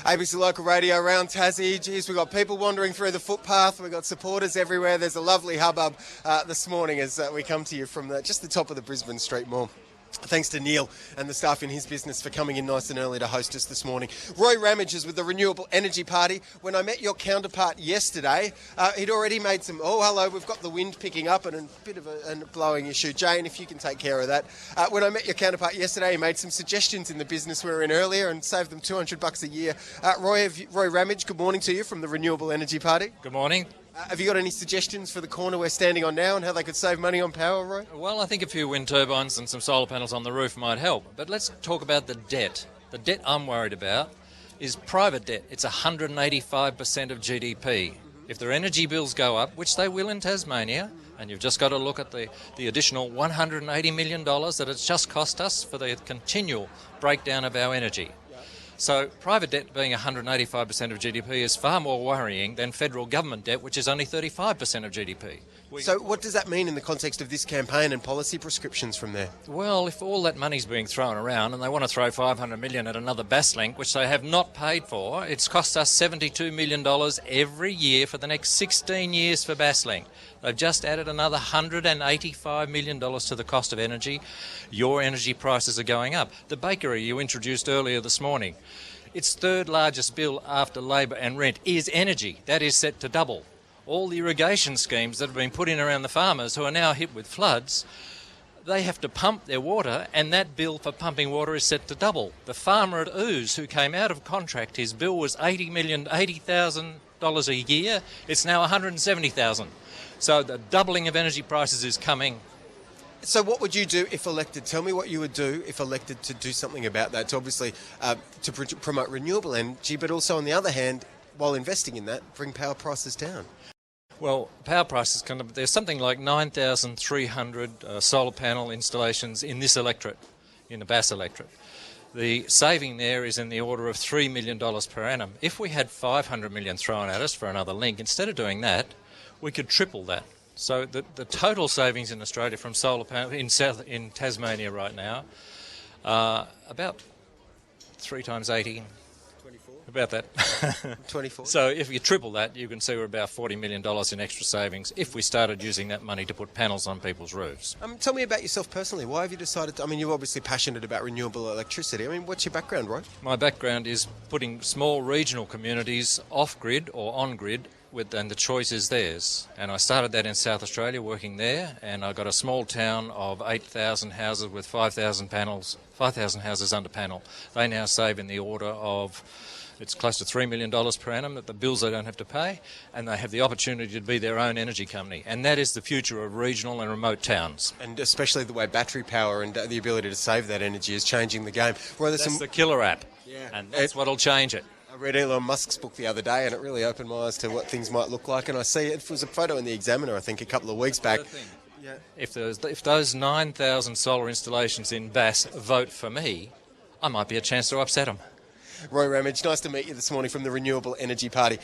ABC Local Radio around Tassie. Geez, we've got people wandering through the footpath. We've got supporters everywhere. There's a lovely hubbub this morning as we come to you from just the top of the Brisbane Street Mall. Thanks to Neil and the staff in his business for coming in nice and early to host us this morning. Roy Ramage is with the Renewable Energy Party. When I met your counterpart yesterday, he'd already made some... Oh, hello, we've got the wind picking up and a bit of a blowing issue. Jane, if you can take care of that. When I met your counterpart yesterday, he made some suggestions in the business we were in earlier and saved them $200 a year. Roy Ramage, good morning to you from the Renewable Energy Party. Good morning. Have you got any suggestions for the corner we're standing on now and how they could save money on power, Roy? Well, I think a few wind turbines and some solar panels on the roof might help. But let's talk about the debt. The debt I'm worried about is private debt. It's 185% of GDP. If their energy bills go up, which they will in Tasmania, and you've just got to look at the additional $180 million that it's just cost us for the continual breakdown of our energy. So private debt being 185% of GDP is far more worrying than federal government debt, which is only 35% of GDP. So what does that mean in the context of this campaign and policy prescriptions from there? Well, if all that money's being thrown around and they want to throw $500 million at another Basslink, which they have not paid for, it's cost us $72 million every year for the next 16 years for Basslink. They've just added another $185 million to the cost of energy. Your energy prices are going up. The bakery you introduced earlier this morning, its third largest bill after labour and rent is energy. That is set to double. All the irrigation schemes that have been put in around the farmers who are now hit with floods, they have to pump their water, and that bill for pumping water is set to double. The farmer at Ooze, who came out of contract, his bill was $80,000 a year. It's now $170,000. So the doubling of energy prices is coming. So what would you do if elected? Tell me what you would do if elected to do something about that, to obviously to promote renewable energy, but also on the other hand, while investing in that, bring power prices down. Well, power prices, there's something like 9,300 solar panel installations in this electorate, in the Bass electorate. The saving there is in the order of $3 million per annum. If we had $500 million thrown at us for another link, instead of doing that, we could triple that. So the total savings in Australia from solar panel in Tasmania right now are about 3 times 80. 24. About that. 24. So if you triple that, you can see we're about $40 million in extra savings if we started using that money to put panels on people's roofs. Tell me about yourself personally. Why have you decided to, you're obviously passionate about renewable electricity. What's your background, Roy? My background is putting small regional communities off-grid or on-grid, and the choice is theirs. And I started that in South Australia, working there, and I got a small town of 8,000 houses with 5,000 houses under panel. They now save in the order of, it's close to $3 million per annum, that the bills they don't have to pay, and they have the opportunity to be their own energy company. And that is the future of regional and remote towns. And especially the way battery power and the ability to save that energy is changing the game. Roy, that's the killer app, and that's what'll change it. I read Elon Musk's book the other day and it really opened my eyes to what things might look like, and I see it was a photo in the Examiner, I think, a couple of weeks back. Yeah. If those 9,000 solar installations in Bass vote for me, I might be a chance to upset them. Roy Ramage, nice to meet you this morning from the Renewable Energy Party.